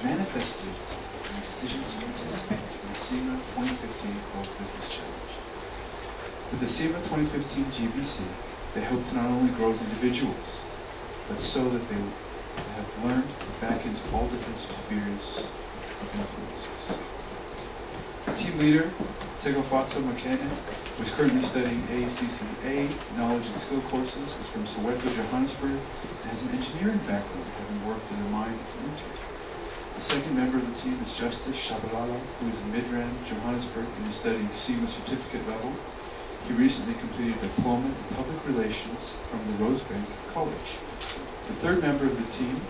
manifested itself in the decision to participate in the CIMA 2015 World Business Challenge. With the CIMA 2015 GBC, they hope to not only grow as individuals, but so that they have learned to back into all different spheres of influences. The team leader, Segofatso Makene, who is currently studying ACCA Knowledge and Skill courses, is from Soweto, Johannesburg, and has an engineering background, having worked in a mine as an intern. The second member of the team is Justice Shabalala, who is in Midrand, Johannesburg, and is studying CIMA certificate level. He recently completed a diploma in public relations from the Rosebank College. The third member of the team,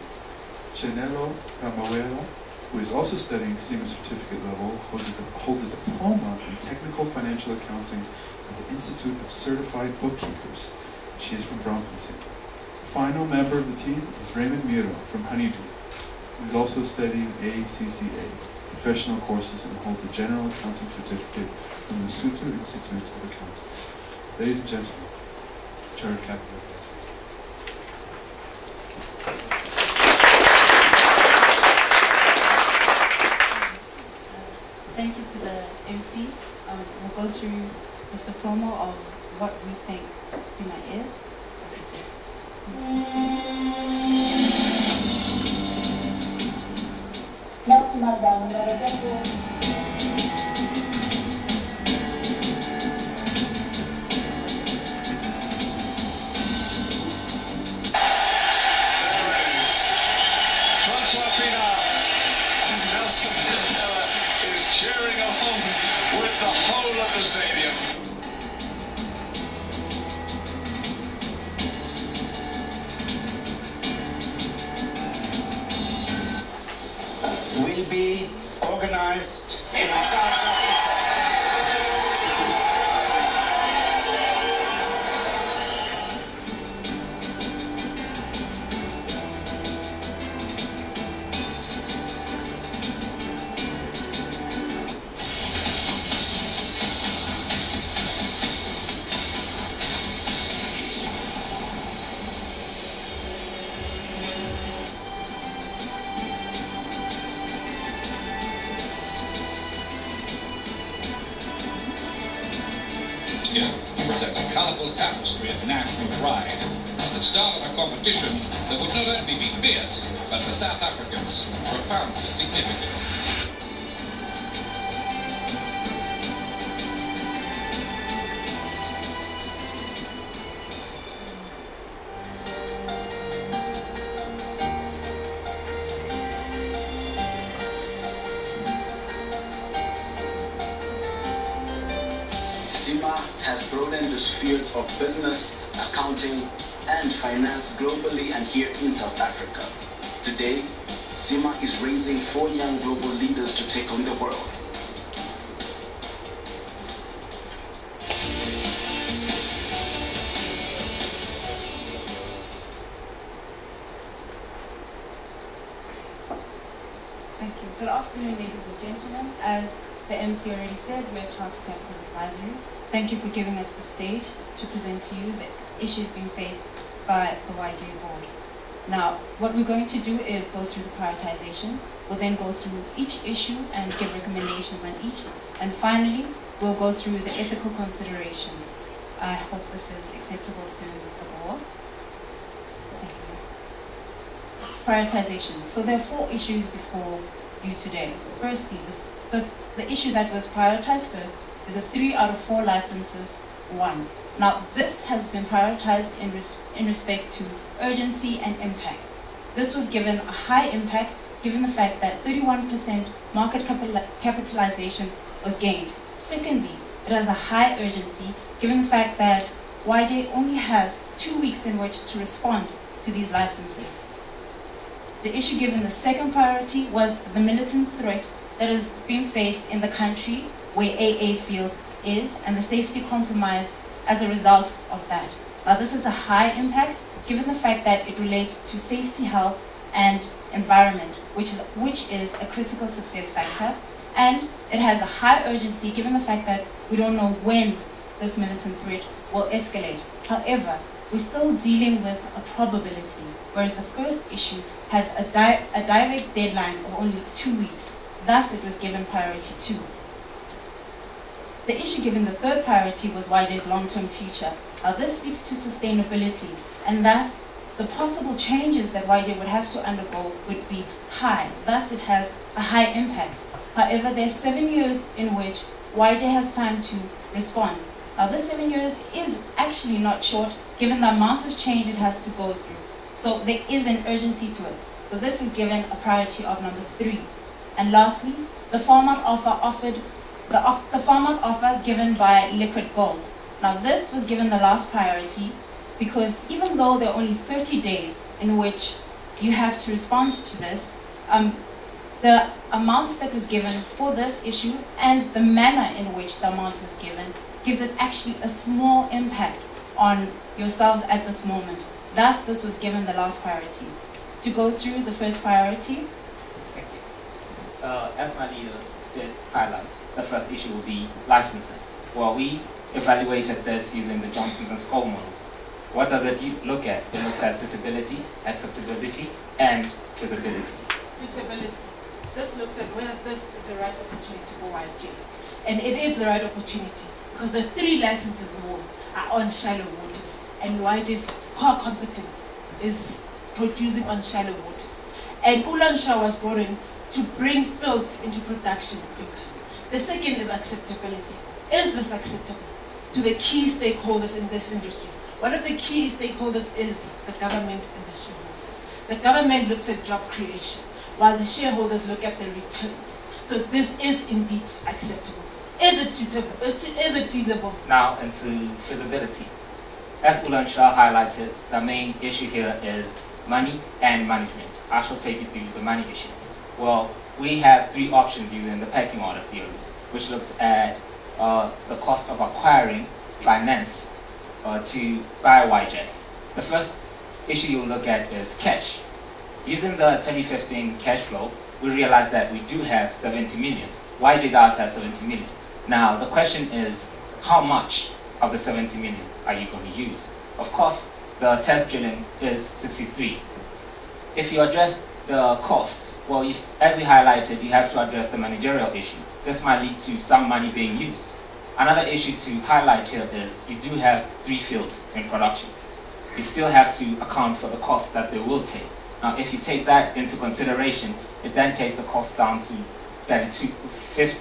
Chenelo Ramawela, who is also studying CIMA certificate level, holds a diploma in technical financial accounting at the Institute of Certified Bookkeepers. She is from Braamfontein. The final member of the team is Raymond Miro from Honeydew, who is also studying ACCA professional courses and holds a general accounting certificate from the Sutu Institute of Accountants. Ladies and gentlemen, CharterCapital Advisory. Thank you to the MC. We'll go through just a promo of what we think CIMA is. Nelson Mandela, Madagascar. Nelson Mandela is cheering along with the whole of the stadium. Will be organized in South Africa. Presents a colourful tapestry of national pride. At the start of a competition that would not only be fierce, but for South Africans, profoundly significant. CIMA has broadened the spheres of business, accounting, and finance globally and here in South Africa. Today, CIMA is raising 4 young global leaders to take on the world. Thank you. Good afternoon, ladies and gentlemen. As the MC already said, we're CharterCapital Advisory. Thank you for giving us the stage to present to you the issues being faced by the YJ board. Now, what we're going to do is go through the prioritization. We'll then go through each issue and give recommendations on each. And finally, we'll go through the ethical considerations. I hope this is acceptable to the board. Thank you. Prioritization. So there are 4 issues before you today. Firstly, the issue that was prioritized first is a 3 out of 4 licenses won. Now, this has been prioritized in respect to urgency and impact. This was given a high impact given the fact that 31% market capitalization was gained. Secondly, it has a high urgency given the fact that YJ only has 2 weeks in which to respond to these licenses. The issue given the second priority was the militant threat that is being faced in the country where AA field is and the safety compromise as a result of that. Now, this is a high impact given the fact that it relates to safety, health, and environment, which is a critical success factor, and it has a high urgency given the fact that we don't know when this militant threat will escalate. However, we're still dealing with a probability, whereas the first issue has a direct deadline of only 2 weeks. Thus, it was given priority 2. The issue given the third priority was YJ's long-term future. Now, this speaks to sustainability, and thus, the possible changes that YJ would have to undergo would be high. Thus, it has a high impact. However, there's 7 years in which YJ has time to respond. Now, this 7 years is actually not short, given the amount of change it has to go through. So there is an urgency to it. So this is given a priority of number 3. And lastly, the farm-out offer given by Liquid Gold. Now, this was given the last priority because even though there are only 30 days in which you have to respond to this, the amount that was given for this issue and the manner in which the amount was given gives it actually a small impact on yourselves at this moment. Thus, this was given the last priority. To go through the first priority. Thank you. As my leader did highlight, the first issue will be licensing. Well, we evaluated this using the Johnson and Skoll model. What does it look at? It looks at suitability, acceptability, and feasibility. Suitability. This looks at whether this is the right opportunity for YJ. And it is the right opportunity because the 3 licenses more are on shallow waters, and YJ's core competence is producing on shallow waters. And Ulansha was brought in to bring fields into production quicker. The second is acceptability. Is this acceptable to the key stakeholders in this industry? One of the key stakeholders is the government and the shareholders. The government looks at job creation, while the shareholders look at the returns. So this is indeed acceptable. Is it suitable? Is it feasible? Now into feasibility. As Ulansha highlighted, the main issue here is money and management. I shall take you through the money issue. Well, we have 3 options using the pecking order theory, which looks at the cost of acquiring finance to buy YJ. The first issue you'll look at is cash. Using the 2015 cash flow, we realize that we do have 70 million. YJ does have 70 million. Now, the question is, how much of the 70 million are you going to use? Of course, the test drilling is 63. If you address the cost, well, as we highlighted, you have to address the managerial issue. This might lead to some money being used. Another issue to highlight here is you do have 3 fields in production. You still have to account for the cost that they will take. Now, if you take that into consideration, it then takes the cost down to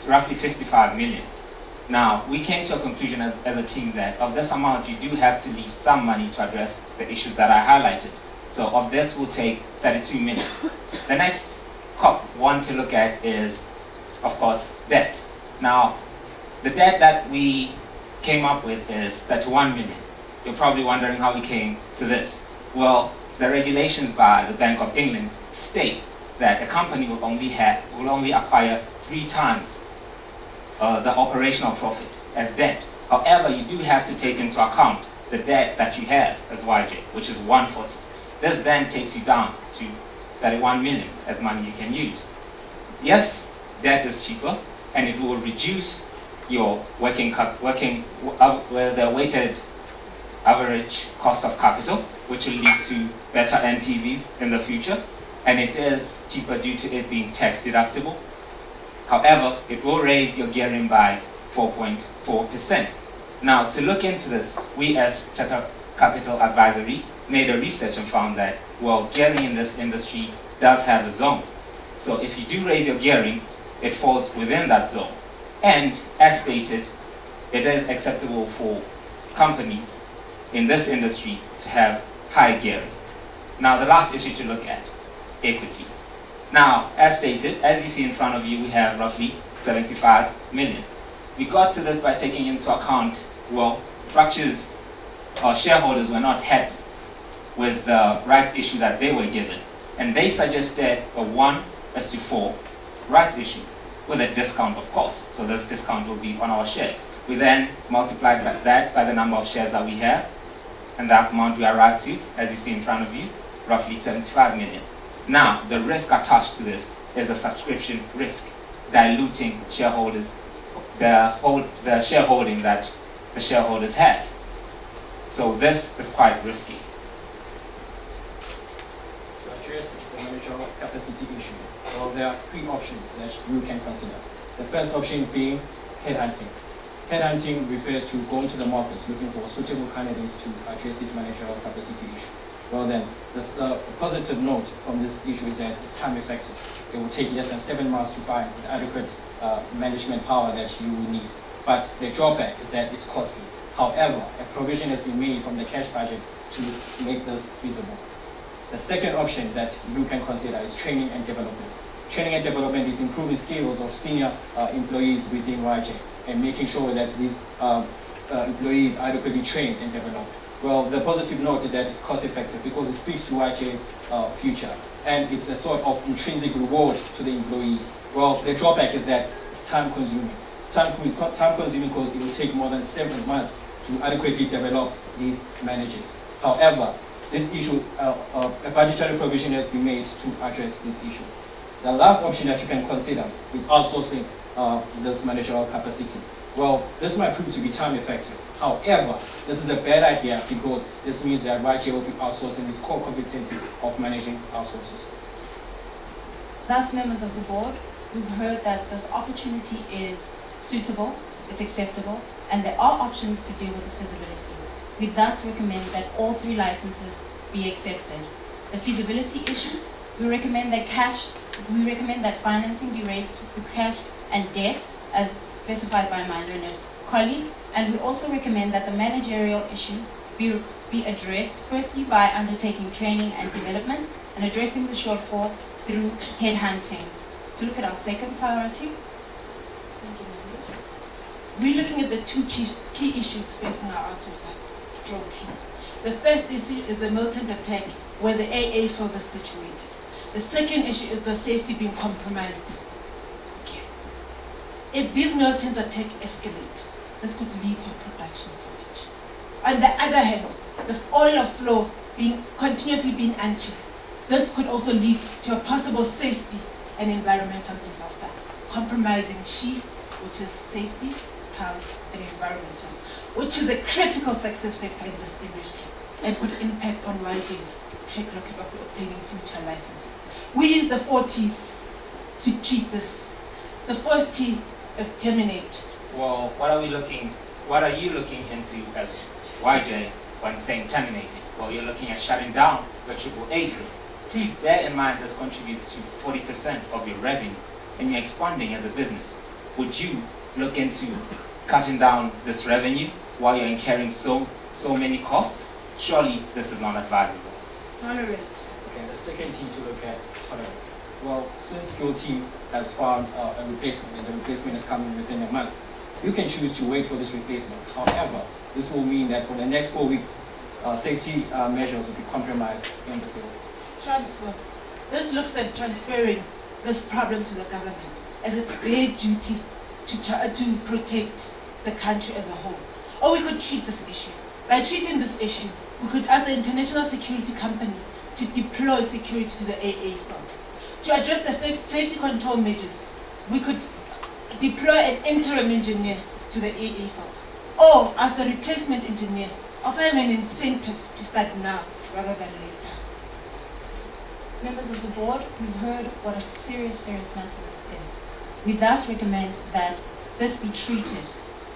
roughly 55 million. Now, we came to a conclusion as a team that of this amount, you do have to leave some money to address the issues that I highlighted. So of this, we'll take 32 million. The next one to look at is, of course, debt. Now, the debt that we came up with is 31 million. You're probably wondering how we came to this. Well, the regulations by the Bank of England state that a company will only acquire 3 times the operational profit as debt. However, you do have to take into account the debt that you have as YJ, which is 140. This then takes you down to 31 million as money you can use. Yes, debt is cheaper, and it will reduce your the weighted average cost of capital, which will lead to better NPVs in the future, and it is cheaper due to it being tax deductible. However, it will raise your gearing by 4.4%. Now, to look into this, we as CharterCapital Advisory made a research and found that, well, gearing in this industry does have a zone. So if you do raise your gearing, it falls within that zone. And as stated, it is acceptable for companies in this industry to have high gearing. Now, the last issue to look at, equity. Now, as stated, as you see in front of you, we have roughly 75 million. We got to this by taking into account, well, Fracture's shareholders were not happy with the rights issue that they were given. And they suggested a 1:4 rights issue with a discount, of course. So this discount will be on our share. We then multiplied that by the number of shares that we have, and that amount we arrived to, as you see in front of you, roughly 75 million. Now, the risk attached to this is the subscription risk, diluting shareholders, the shareholding that the shareholders have. So this is quite risky. To address the managerial capacity issue, well, there are three options that you can consider. The first option being headhunting. Headhunting refers to going to the markets looking for suitable candidates to address this managerial capacity issue. Well then, the positive note from this issue is that it's time effective. It will take less than 7 months to find the adequate management power that you will need. But the drawback is that it's costly. However, a provision has been made from the cash budget to make this feasible. The second option that you can consider is training and development. Training and development is improving skills of senior employees within YJ and making sure that these employees are adequately trained and developed. Well, the positive note is that it's cost effective because it speaks to YJ's future and it's a sort of intrinsic reward to the employees. Well, the drawback is that it's time consuming. Time consuming because it will take more than 7 months to adequately develop these managers. However, this issue, a budgetary provision has been made to address this issue. The last option that you can consider is outsourcing this managerial capacity. Well, this might prove to be time effective. However, this is a bad idea because this means that YJ will be outsourcing this core competency of managing outsources. Thus, members of the board, we've heard that this opportunity is suitable, it's acceptable, and there are options to deal with the feasibility. We thus recommend that all 3 licenses be accepted. The feasibility issues, we recommend that financing be raised through cash and debt, as specified by my learned colleague, and we also recommend that the managerial issues be addressed firstly by undertaking training and development and addressing the shortfall through headhunting. To look at our second priority, we're looking at the 2 key issues facing our outsourcer team. The first issue is the militant attack where the AA field is situated. The second issue is the safety being compromised. Okay. If these militant attacks escalate, this could lead to a production stoppage. On the other hand, with oil flow continuously being unchecked, this could also lead to a possible safety and environmental disaster, compromising SHE, which is safety, health, and environmental, which is a critical success factor in this industry and could impact on YJ's track record of obtaining future licenses. We use the 4 T's to treat this. The first T is terminate. Well, what are you looking into as YJ when saying terminating? Well, you're looking at shutting down the AAA field. Please bear in mind this contributes to 40% of your revenue and you're expanding as a business. Would you look into cutting down this revenue while you're incurring so many costs? Surely this is not advisable. Tolerance. Okay, the second team to look at tolerance. Well, since your team has found a replacement and the replacement is coming within a month, you can choose to wait for this replacement. However, this will mean that for the next 4 weeks, safety measures will be compromised in the field. Transfer. This looks at transferring this problem to the government as it's their duty to protect the country as a whole. Or we could treat this issue. By treating this issue, we could ask the international security company to deploy security to the AA front. To address the safety control measures, we could deploy an interim engineer to the AA front. Or, as the replacement engineer, offer him an incentive to start now rather than later. Members of the board, we've heard what a serious matter this is. We thus recommend that this be treated,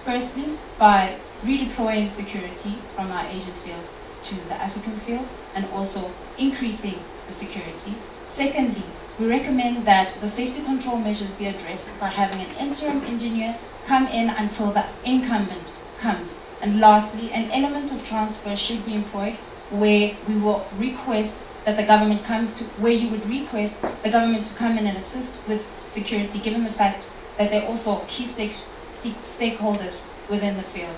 firstly, by redeploying security from our Asian fields to the African field and also increasing the security. Secondly, we recommend that the safety control measures be addressed by having an interim engineer come in until the incumbent comes. And lastly, an element of transfer should be employed where we will request that the government comes to, where you would request the government to come in and assist with security, given the fact that they're also key stakeholders within the field.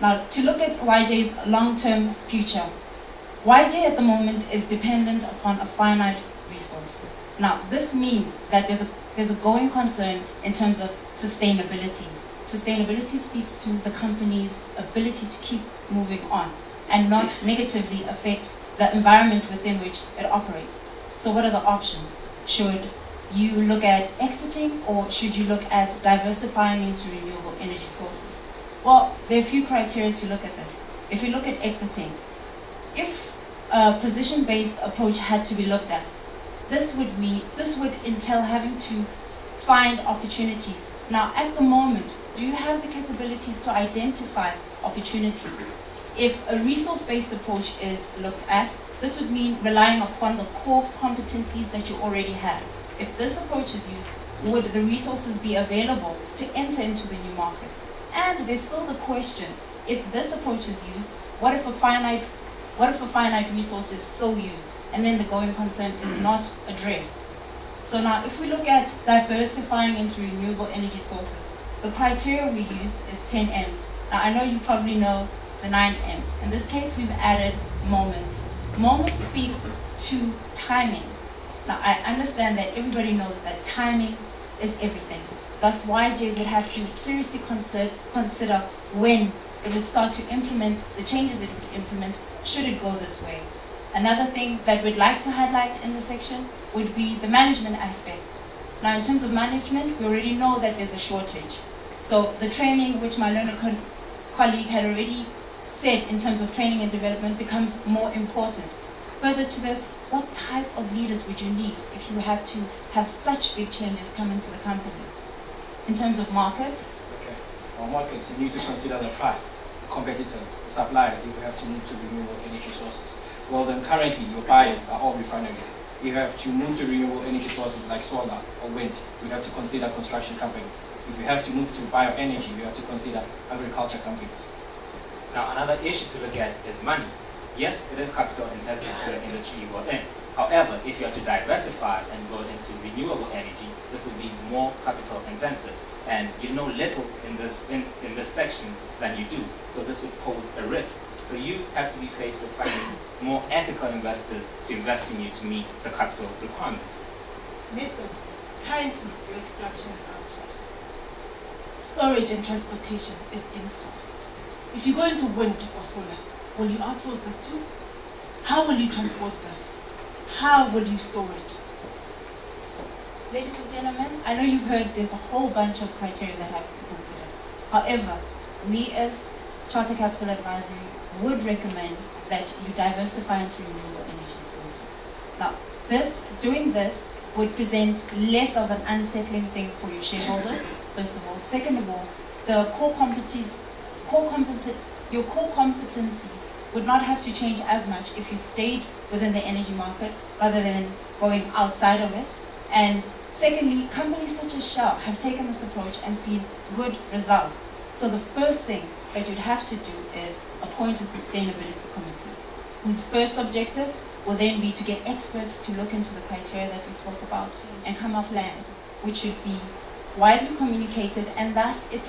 Now, to look at YJ's long-term future, YJ at the moment is dependent upon a finite resource. Now, this means that there's a going concern in terms of sustainability. Sustainability speaks to the company's ability to keep moving on and not negatively affect the environment within which it operates. So what are the options? Should you look at exiting, or should you look at diversifying into renewable energy sources? Well, there are a few criteria to look at this. If you look at exiting, if a position-based approach had to be looked at, this would entail having to find opportunities. Now, at the moment, do you have the capabilities to identify opportunities? If a resource-based approach is looked at, this would mean relying upon the core competencies that you already have. If this approach is used, would the resources be available to enter into the new market? And there's still the question, if this approach is used, what if a finite resource is still used, and then the going concern is not addressed? So now, if we look at diversifying into renewable energy sources, the criteria we used is 10 M's. Now, I know you probably know the 9 M's. In this case, we've added moment. Moment speaks to timing. Now, I understand that everybody knows that timing is everything. Thus, YJ would have to seriously consider when it would start to implement the changes it would implement, should it go this way. Another thing that we'd like to highlight in this section would be the management aspect. Now, in terms of management, we already know that there's a shortage. So the training, which my learned colleague had already said in terms of training and development, becomes more important. Further to this, what type of leaders would you need if you had to have such big changes come into the company? In terms of markets? Okay. Our markets, you need to consider the price, competitors, the suppliers, you have to move to renewable energy sources. Well, then currently your buyers are all refineries. You have to move to renewable energy sources like solar or wind. You have to consider construction companies. If you have to move to bioenergy, you have to consider agriculture companies. Now, another issue to look at is money. Yes, it is capital intensive to the industry you are in. However, if you are to diversify and go into renewable energy, this will be more capital intensive. And you know little in this section than you do. So this would pose a risk. So you have to be faced with finding more ethical investors to invest in you to meet the capital requirements. Methods. Currently, your extraction is outsourced. Storage and transportation is insourced. If you go into wind or solar, will you outsource this too? How will you transport this? How will you store it? Ladies and gentlemen, I know you've heard there's a whole bunch of criteria that have to be considered. However, we as CharterCapital Advisory would recommend that you diversify into renewable energy sources. Now, doing this would present less of an unsettling thing for your shareholders, first of all. Second of all, the your core competencies would not have to change as much if you stayed within the energy market rather than going outside of it. And secondly, companies such as Shell have taken this approach and seen good results. So the first thing that you'd have to do is appoint a sustainability committee, whose first objective will then be to get experts to look into the criteria that we spoke about and come up plans which should be widely communicated, and thus it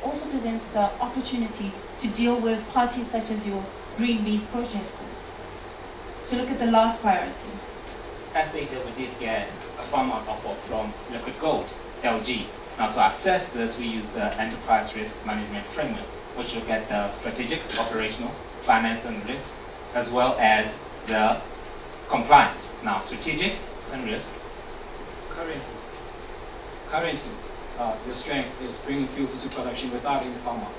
also presents the opportunity to deal with parties such as your Greenpeace protesters. To look at the last priority. As stated, we did get a farm-out offer from Liquid Gold, LG. Now, to assess this, we use the Enterprise Risk Management Framework, which look at the strategic, operational, finance and risk, as well as the compliance. Now, strategic and risk. Currently, your strength is bringing fuels into production without any farm-out.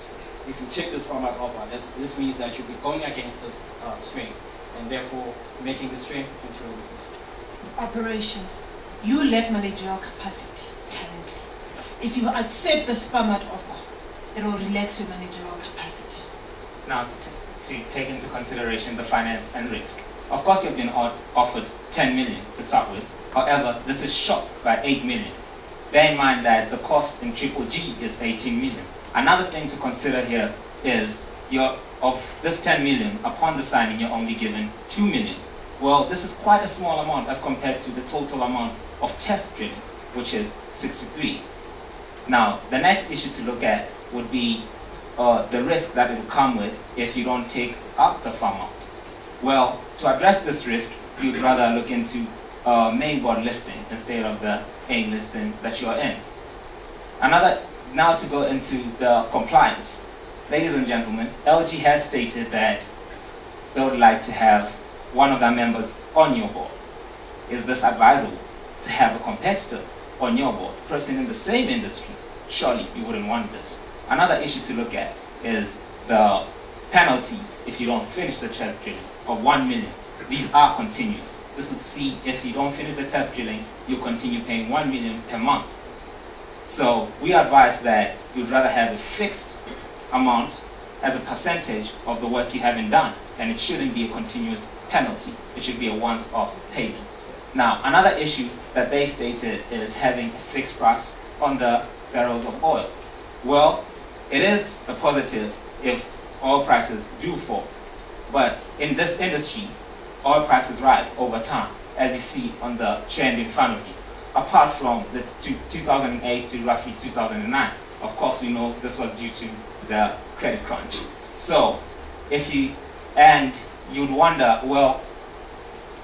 If you take this farm-out offer, this means that you'll be going against this strength, and therefore making the strength into a weakness. Operations. You lack managerial capacity currently. If you accept this farm-out offer, it will relax your managerial capacity. Now, to take into consideration the finance and risk. Of course, you've been offered 10 million to start with. However, this is shot by 8 million. Bear in mind that the cost in Triple G is 18 million. Another thing to consider here is of this 10 million, upon the signing, you're only given 2 million. Well, this is quite a small amount as compared to the total amount of test drilling, which is 63. Now, the next issue to look at would be the risk that it will come with if you don't take up the farm out. Well, to address this risk, you'd rather look into main board listing instead of the AIM listing that you are in. Now to go into the compliance. Ladies and gentlemen, LG has stated that they would like to have one of their members on your board. is this advisable to have a competitor on your board, person in the same industry? Surely you wouldn't want this. Another issue to look at is the penalties if you don't finish the test drilling of 1 million. These are continuous. This would see if you don't finish the test drilling, you continue paying 1 million per month. So we advise that you'd rather have a fixed amount as a percentage of the work you haven't done, and it shouldn't be a continuous penalty. It should be a once-off payment. Now, another issue that they stated is having a fixed price on the barrels of oil. Well, it is a positive if oil prices do fall, but in this industry, oil prices rise over time, as you see on the trend in front of you. Apart from the 2008 to roughly 2009, of course we know this was due to the credit crunch. So, you'd wonder, well,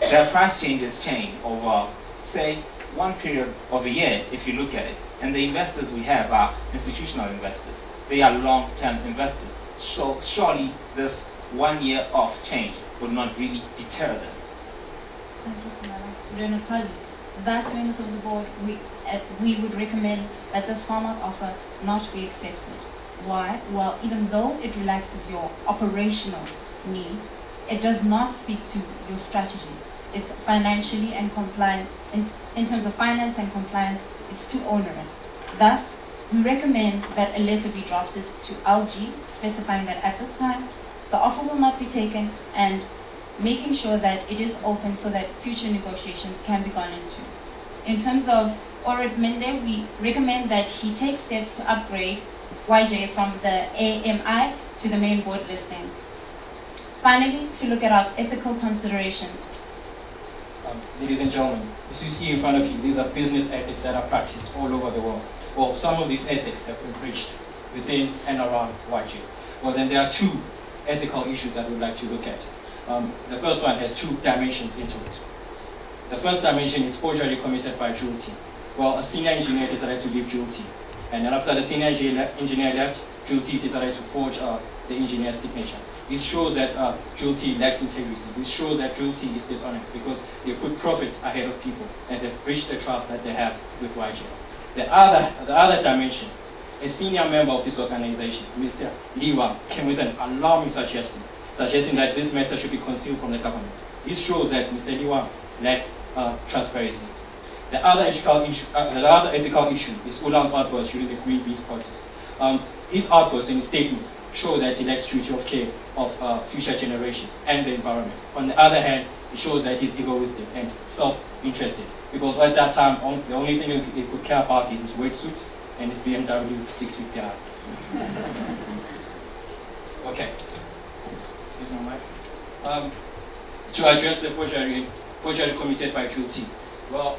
the price changes change over, say, one period of a year if you look at it. And the investors we have are institutional investors. They are long-term investors. So surely this 1 year off change would not really deter them. Thank you, Tamara. Thus, members of the board, we would recommend that this formal offer not be accepted. Why? Well, even though it relaxes your operational needs, it does not speak to your strategy. It's financially and compliance, in terms of finance and compliance, it's too onerous. Thus, we recommend that a letter be drafted to LG specifying that at this time, the offer will not be taken and making sure that it is open so that future negotiations can be gone into. In terms of Orit Mende, we recommend that he take steps to upgrade YJ from the AMI to the main board listing. Finally, to look at our ethical considerations. Ladies and gentlemen, as you see in front of you, these are business ethics that are practiced all over the world. Well, some of these ethics have been breached within and around YG. Well, then there are two ethical issues that we'd like to look at. The first one has two dimensions into it. The first dimension is forgery committed by Jewel Team. Well, a senior engineer decided to leave Jewel Team. And then after the senior engineer left, Jewel Team decided to forge the engineer's signature. This shows that Jewel Team lacks integrity. This shows that Jewel Team is dishonest because they put profits ahead of people and they've breached the trust that they have with YG. The other dimension, a senior member of this organization, Mr. Liwa, came with an alarming suggestion, suggesting that this matter should be concealed from the government. This shows that Mr. Liwa lacks transparency. The other ethical issue is Ulan's outburst during the Greenpeace protest. His outbursts and his statements show that he lacks duty of care of future generations and the environment. On the other hand, it shows that he's egoistic and self-interested, because at that time, the only thing he could care about is his wetsuit and his BMW 650i. Okay. Excuse my mic. To address the forgery committed by QT. Well,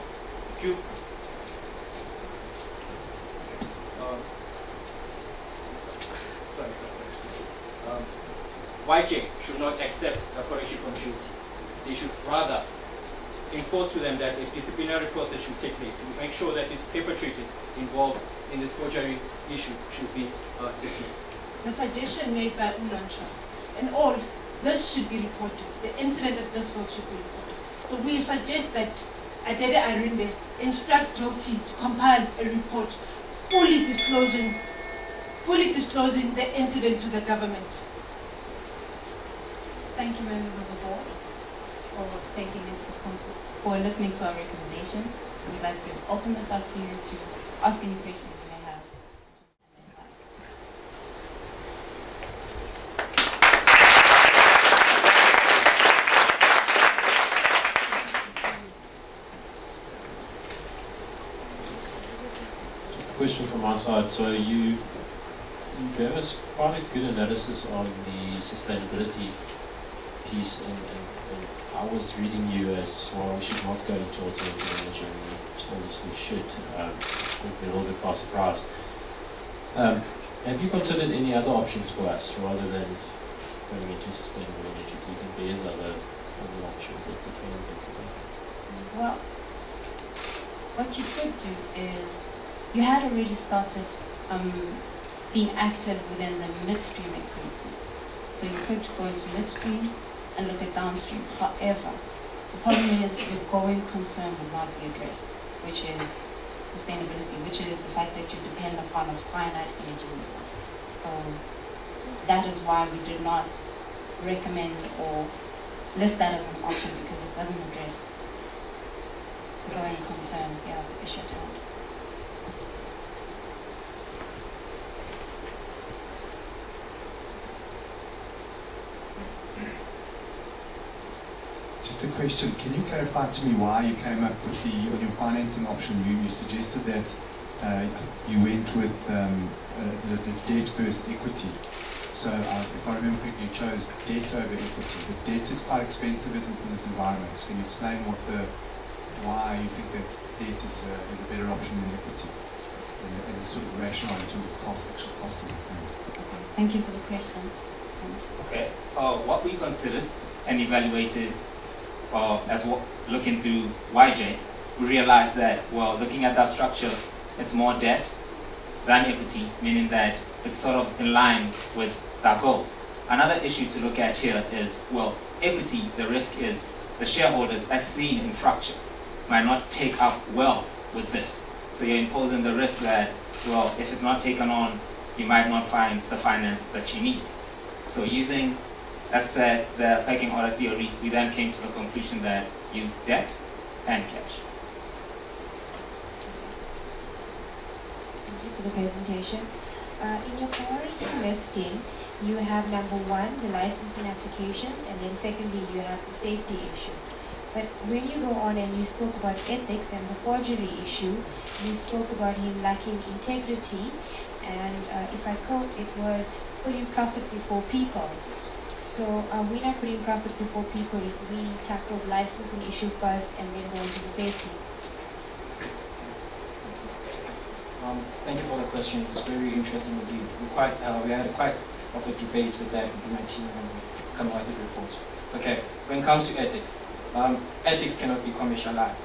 YJ should not accept the correction from QT. They should rather enforce to them that a disciplinary process should take place to make sure that these perpetrators involved in this forgery issue should be dismissed. The suggestion made by Ulansha, and all, this should be reported. The incident at this field should be reported. So we suggest that Adede Arinde instruct Jewel Team to compile a report fully disclosing the incident to the government. Thank you, members of the board, for listening to our recommendation. We'd like to open this up to you to ask any questions you may have. Just a question from our side. So you gave us quite a good analysis on the sustainability piece, and I was reading you as, well, we should not go into alternative energy, and you told us we should. Caught me a little bit by surprise. Have you considered any other options for us rather than going into sustainable energy? Do you think there is other options that we can think about? Well, what you could do is, you had already started being active within the midstream activities. So you could go into midstream and look at downstream. However, The problem is your going concern will not be addressed, which is sustainability, which is the fact that you depend upon a finite energy resource. So that is why we did not recommend or list that as an option, because it doesn't address the going concern. Yeah, the issue at hand. Just a question, can you clarify to me why you came up with on your financing option, you suggested that you went with the debt versus equity. So if I remember correctly, you chose debt over equity, but debt is quite expensive in this environment. Can you explain why you think that debt is a better option than equity, and the sort of rationale in terms of actual cost of things? Okay. Thank you for the question. Okay. What we considered and evaluated as looking through YJ, we realized that, well, looking at that structure, it's more debt than equity, meaning that it's sort of in line with our goals. Another issue to look at here is, well, equity, the risk is the shareholders, as seen in fracture, might not take up well with this. So you're imposing the risk that, well, if it's not taken on, you might not find the finance that you need. So using, as said, the pecking order theory, we then came to the conclusion that use debt and cash. Thank you for the presentation. In your priority listing, you have number 1, the licensing applications, and then secondly, you have the safety issue. But when you go on and you spoke about ethics and the forgery issue, you spoke about him lacking integrity, and if I quote, it was putting profit before people. So we're not putting profit before people if we tackle the licensing issue first and then go into the safety. Thank you for the question. It's very interesting indeed. We had quite of a debate with that with my team when we come out with the report. Okay, when it comes to ethics, ethics cannot be commercialized.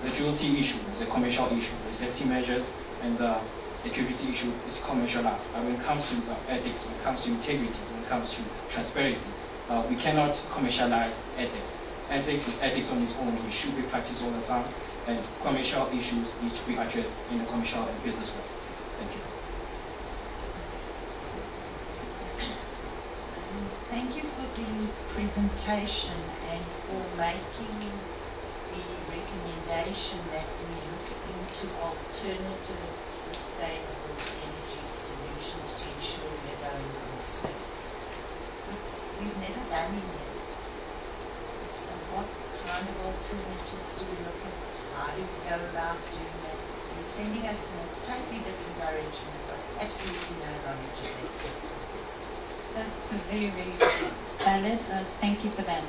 The duality issue is a commercial issue. The safety measures and the security issue is commercialized. When it comes to ethics, when it comes to integrity, when it comes to transparency, we cannot commercialize ethics. Ethics is ethics on its own. It should be practiced all the time, and commercial issues need to be addressed in the commercial and business way. Thank you. Thank you for the presentation and for making the recommendation that we look into alternative sustainable energy solutions to ensure we're going concern. We've never done any of this. So what kind of alternatives do we look at? How do we go about doing that? You're sending us in a totally different direction. We've got absolutely no knowledge of that sector. That's very, very valid. Thank you for that.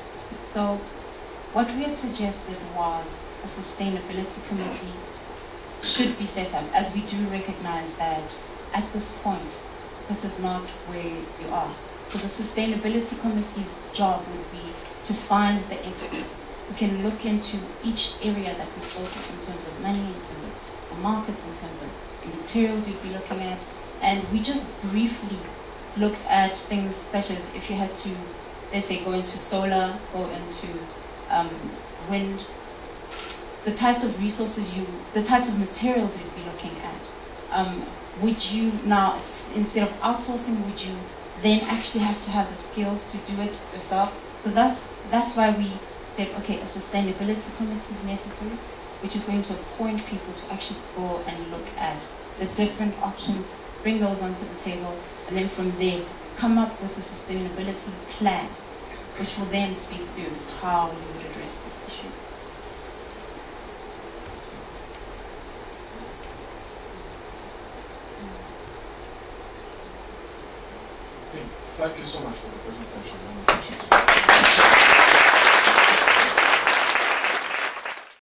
So what we had suggested was a sustainability committee should be set up, as we do recognize that at this point, this is not where you are. So the sustainability committee's job would be to find the experts who can look into each area that we spoke of in terms of money, in terms of the markets, in terms of the materials you'd be looking at. And we just briefly looked at things such as if you had to, let's say, go into solar, go into wind, the types of resources the types of materials you'd be looking at. Would you now, instead of outsourcing, would you then actually have to have the skills to do it yourself? So that's why we said, okay, a sustainability committee is necessary, which is going to appoint people to actually go and look at the different options, bring those onto the table, and then from there, come up with a sustainability plan, which will then speak through how you would address this issue. Thank you so much for the presentation.